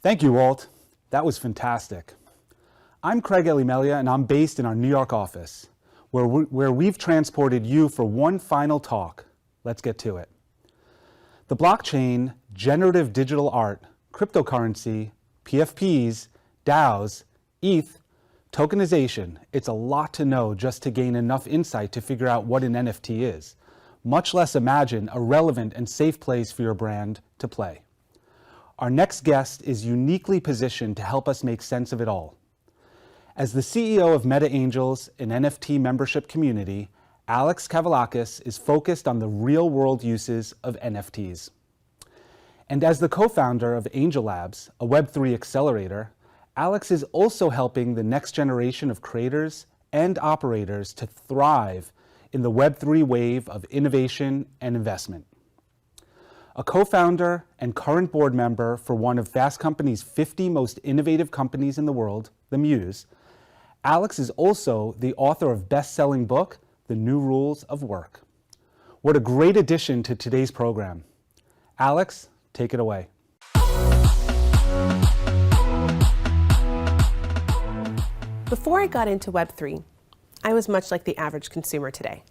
Thank you, Walt. That was fantastic. I'm Craig Elimelia, and I'm based in our New York office, where we've transported you for one final talk. Let's get to it. The blockchain, generative digital art, cryptocurrency, PFPs, DAOs, ETH, tokenization, it's a lot to know just to gain enough insight to figure out what an NFT is, much less imagine a relevant and safe place for your brand to play. Our next guest is uniquely positioned to help us make sense of it all. As the CEO of Meta Angels, an NFT membership community, Alex Cavoulacos is focused on the real-world uses of NFTs. And as the co-founder of Angel Labs, a Web3 accelerator, Alex is also helping the next generation of creators and operators to thrive in the Web3 wave of innovation and investment. A co-founder and current board member for one of Fast Company's 50 most innovative companies in the world, The Muse, Alex is also the author of best-selling book, The New Rules of Work. What a great addition to today's program. Alex, take it away. Before I got into Web3, I was much like the average consumer today.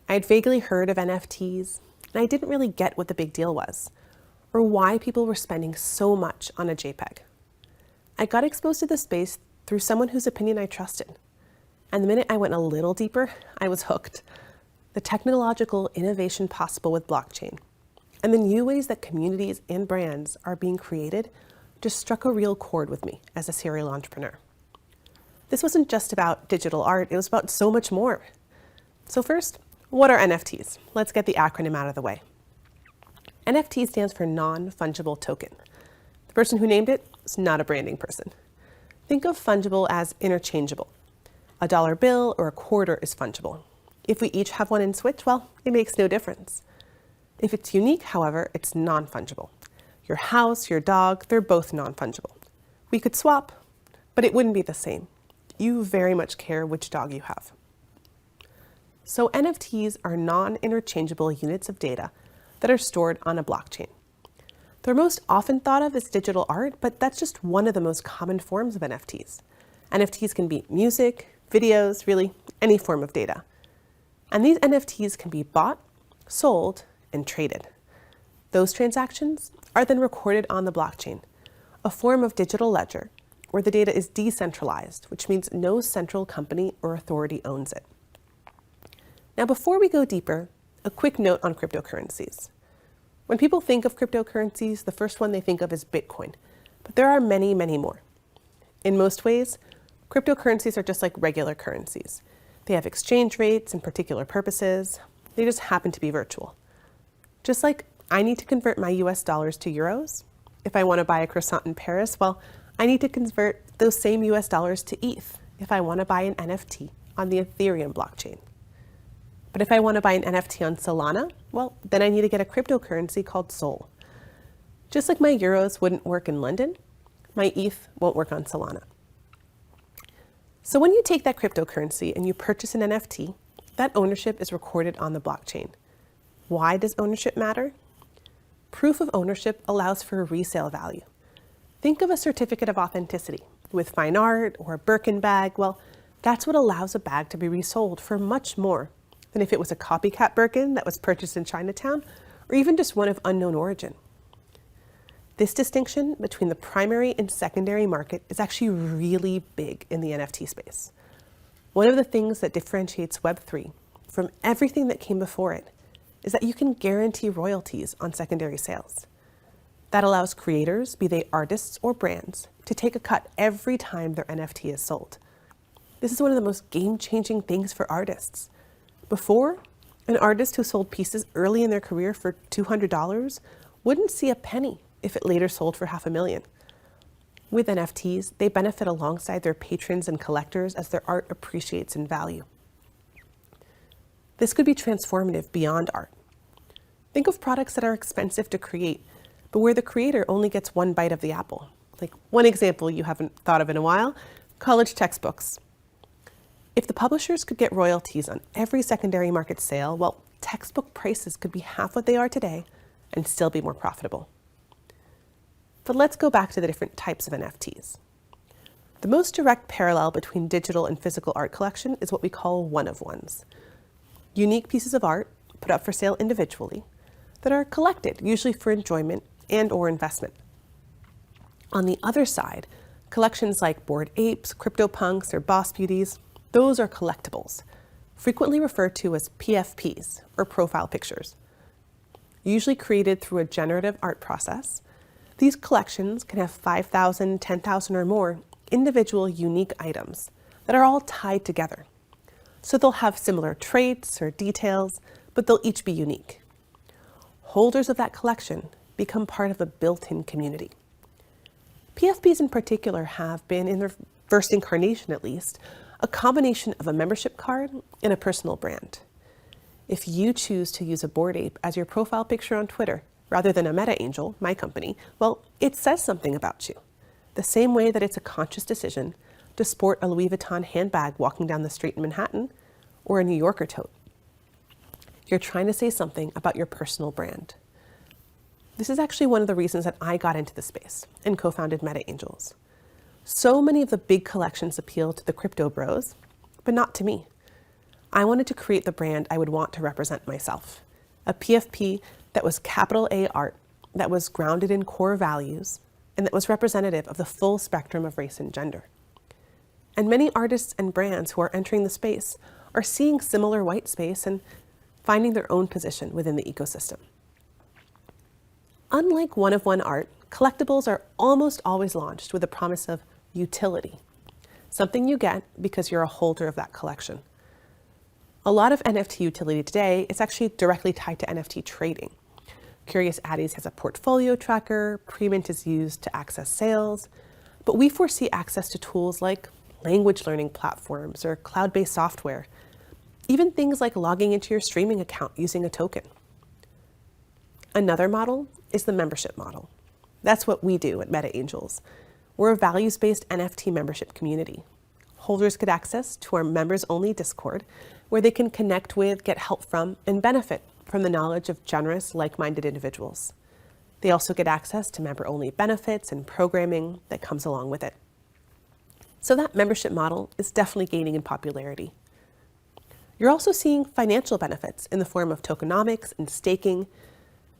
I had vaguely heard of NFTs, and I didn't really get what the big deal was, or why people were spending so much on a JPEG. I got exposed to the space through someone whose opinion I trusted. And the minute I went a little deeper, I was hooked. The technological innovation possible with blockchain, and the new ways that communities and brands are being created just struck a real chord with me as a serial entrepreneur. This wasn't just about digital art, it was about so much more. So first, what are NFTs? Let's get the acronym out of the way. NFT stands for non-fungible token. The person who named it is not a branding person. Think of fungible as interchangeable. A dollar bill or a quarter is fungible. If we each have one in Switch, well, it makes no difference. If it's unique, however, it's non-fungible. Your house, your dog, they're both non-fungible. We could swap, but it wouldn't be the same. You very much care which dog you have. So NFTs are non-interchangeable units of data that are stored on a blockchain. They're most often thought of as digital art, but that's just one of the most common forms of NFTs. NFTs can be music, videos, really any form of data. And these NFTs can be bought, sold, and traded. Those transactions are then recorded on the blockchain, a form of digital ledger where the data is decentralized, which means no central company or authority owns it. Now, before we go deeper, a quick note on cryptocurrencies. When people think of cryptocurrencies, the first one they think of is Bitcoin, but there are many, many more. In most ways, cryptocurrencies are just like regular currencies. They have exchange rates and particular purposes. They just happen to be virtual. Just like I need to convert my US dollars to euros. If I want to buy a croissant in Paris, well, I need to convert those same US dollars to ETH if I want to buy an NFT on the Ethereum blockchain. But if I want to buy an NFT on Solana, well, then I need to get a cryptocurrency called Sol. Just like my euros wouldn't work in London, my ETH won't work on Solana. So when you take that cryptocurrency and you purchase an NFT, that ownership is recorded on the blockchain. Why does ownership matter? Proof of ownership allows for a resale value. Think of a certificate of authenticity with fine art or a Birkin bag. Well, that's what allows a bag to be resold for much more than if it was a copycat Birkin that was purchased in Chinatown, or even just one of unknown origin. This distinction between the primary and secondary market is actually really big in the NFT space. One of the things that differentiates Web3 from everything that came before it is that you can guarantee royalties on secondary sales. That allows creators, be they artists or brands, to take a cut every time their NFT is sold. This is one of the most game-changing things for artists. Before, an artist who sold pieces early in their career for $200 wouldn't see a penny if it later sold for $500,000. With NFTs, they benefit alongside their patrons and collectors as their art appreciates in value. This could be transformative beyond art. Think of products that are expensive to create, but where the creator only gets one bite of the apple. Like one example you haven't thought of in a while, college textbooks. If the publishers could get royalties on every secondary market sale, well, textbook prices could be half what they are today and still be more profitable. But let's go back to the different types of NFTs. The most direct parallel between digital and physical art collection is what we call one-of-ones. Unique pieces of art put up for sale individually that are collected, usually for enjoyment and/or investment. On the other side, collections like Bored Apes, CryptoPunks, or Boss Beauties, those are collectibles, frequently referred to as PFPs, or profile pictures. Usually created through a generative art process, these collections can have 5,000, 10,000 or more individual unique items that are all tied together. So they'll have similar traits or details, but they'll each be unique. Holders of that collection become part of a built-in community. PFPs in particular have been, in their first incarnation at least, a combination of a membership card and a personal brand. If you choose to use a Bored Ape as your profile picture on Twitter, rather than a Meta Angel, my company, well, it says something about you. The same way that it's a conscious decision to sport a Louis Vuitton handbag walking down the street in Manhattan or a New Yorker tote. You're trying to say something about your personal brand. This is actually one of the reasons that I got into the space and co-founded Meta Angels. So many of the big collections appeal to the crypto bros, but not to me. I wanted to create the brand I would want to represent myself, a PFP that was capital A art, that was grounded in core values, and that was representative of the full spectrum of race and gender. And many artists and brands who are entering the space are seeing similar white space and finding their own position within the ecosystem. Unlike one-of-one art, collectibles are almost always launched with the promise of utility, something you get because you're a holder of that collection. A lot of NFT utility today is actually directly tied to NFT trading. Curious Addies has a portfolio tracker, Premint is used to access sales, but we foresee access to tools like language learning platforms or cloud-based software, even things like logging into your streaming account using a token. Another model is the membership model. That's what we do at Meta Angels. We're a values-based NFT membership community. Holders get access to our members-only Discord, where they can connect with, get help from, and benefit from the knowledge of generous, like-minded individuals. They also get access to member-only benefits and programming that comes along with it. So that membership model is definitely gaining in popularity. You're also seeing financial benefits in the form of tokenomics and staking.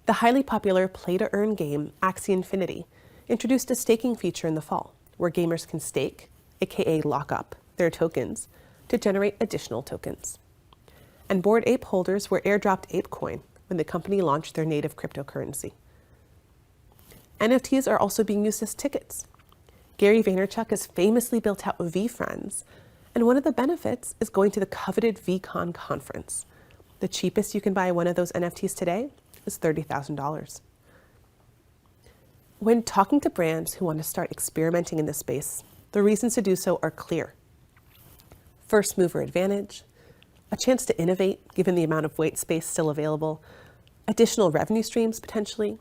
The highly popular play-to-earn game Axie Infinity introduced a staking feature in the fall, where gamers can stake, aka lock up, their tokens to generate additional tokens. And Bored Ape holders were airdropped ApeCoin when the company launched their native cryptocurrency. NFTs are also being used as tickets. Gary Vaynerchuk has famously built out VFriends, and one of the benefits is going to the coveted VCon conference. The cheapest you can buy one of those NFTs today is $30,000. When talking to brands who want to start experimenting in this space, the reasons to do so are clear. First mover advantage, a chance to innovate given the amount of white space still available, additional revenue streams potentially,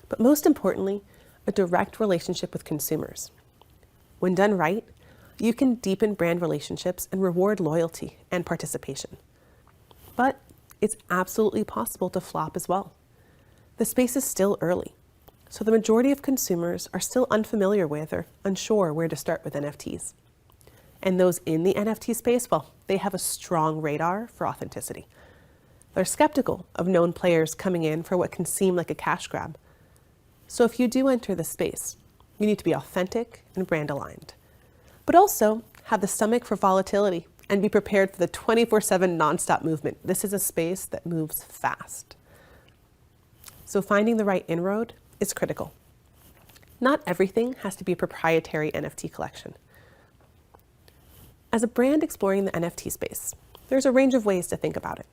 but most importantly, a direct relationship with consumers. When done right, you can deepen brand relationships and reward loyalty and participation. But it's absolutely possible to flop as well. The space is still early, so the majority of consumers are still unfamiliar with or unsure where to start with NFTs. And those in the NFT space, well, they have a strong radar for authenticity. They're skeptical of known players coming in for what can seem like a cash grab. So if you do enter the space, you need to be authentic and brand aligned, but also have the stomach for volatility and be prepared for the 24/7 nonstop movement. This is a space that moves fast. So finding the right inroad is critical. Not everything has to be a proprietary NFT collection. As a brand exploring the NFT space, there's a range of ways to think about it.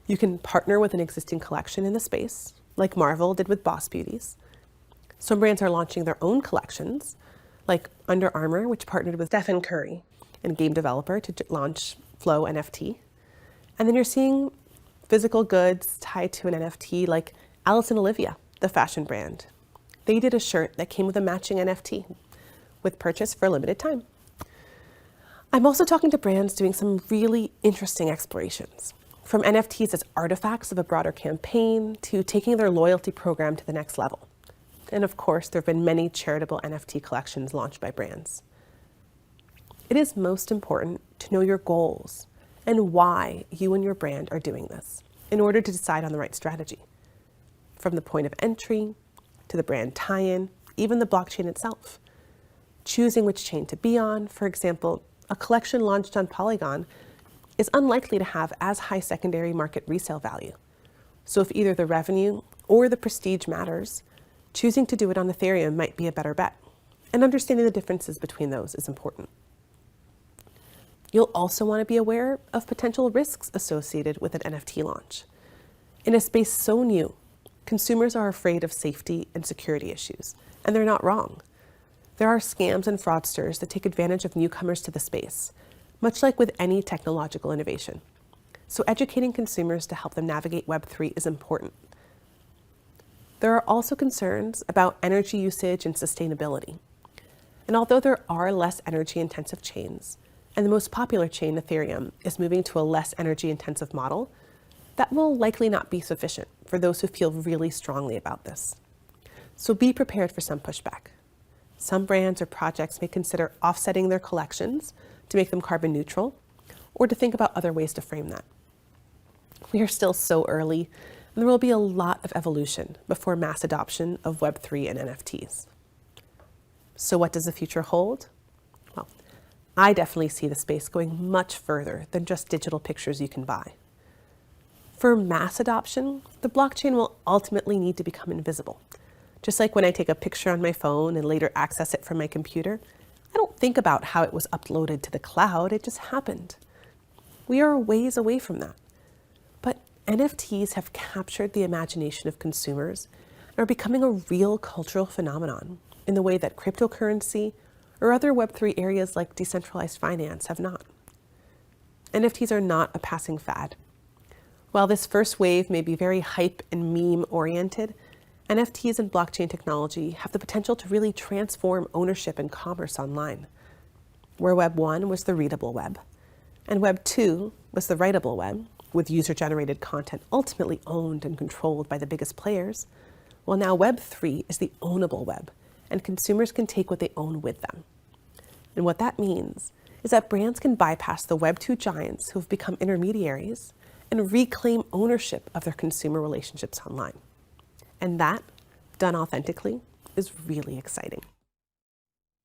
You can partner with an existing collection in the space, like Marvel did with Boss Beauties. Some brands are launching their own collections, like Under Armour, which partnered with Stephen Curry and game developer to launch Flow NFT. And then you're seeing physical goods tied to an NFT like Alice & Olivia, the fashion brand. They did a shirt that came with a matching NFT with purchase for a limited time. I'm also talking to brands doing some really interesting explorations, from NFTs as artifacts of a broader campaign to taking their loyalty program to the next level. And of course, there have been many charitable NFT collections launched by brands. It is most important to know your goals and why you and your brand are doing this in order to decide on the right strategy. From the point of entry to the brand tie-in, even the blockchain itself. Choosing which chain to be on, for example, a collection launched on Polygon is unlikely to have as high secondary market resale value. So if either the revenue or the prestige matters, choosing to do it on Ethereum might be a better bet. And understanding the differences between those is important. You'll also want to be aware of potential risks associated with an NFT launch. In a space so new, consumers are afraid of safety and security issues, and they're not wrong. There are scams and fraudsters that take advantage of newcomers to the space, much like with any technological innovation. So educating consumers to help them navigate Web3 is important. There are also concerns about energy usage and sustainability. And although there are less energy-intensive chains, and the most popular chain, Ethereum, is moving to a less energy-intensive model, that will likely not be sufficient for those who feel really strongly about this. So be prepared for some pushback. Some brands or projects may consider offsetting their collections to make them carbon neutral, or to think about other ways to frame that. We are still so early, and there will be a lot of evolution before mass adoption of Web3 and NFTs. So what does the future hold? Well, I definitely see the space going much further than just digital pictures you can buy. For mass adoption, the blockchain will ultimately need to become invisible. Just like when I take a picture on my phone and later access it from my computer, I don't think about how it was uploaded to the cloud, it just happened. We are ways away from that. But NFTs have captured the imagination of consumers and are becoming a real cultural phenomenon in the way that cryptocurrency or other Web3 areas like decentralized finance have not. NFTs are not a passing fad. While this first wave may be very hype and meme-oriented, NFTs and blockchain technology have the potential to really transform ownership and commerce online. Where Web 1 was the readable web, and Web 2 was the writable web, with user-generated content ultimately owned and controlled by the biggest players, well now Web 3 is the ownable web, and consumers can take what they own with them. And what that means is that brands can bypass the Web 2 giants who have become intermediaries and reclaim ownership of their consumer relationships online. And that, done authentically, is really exciting.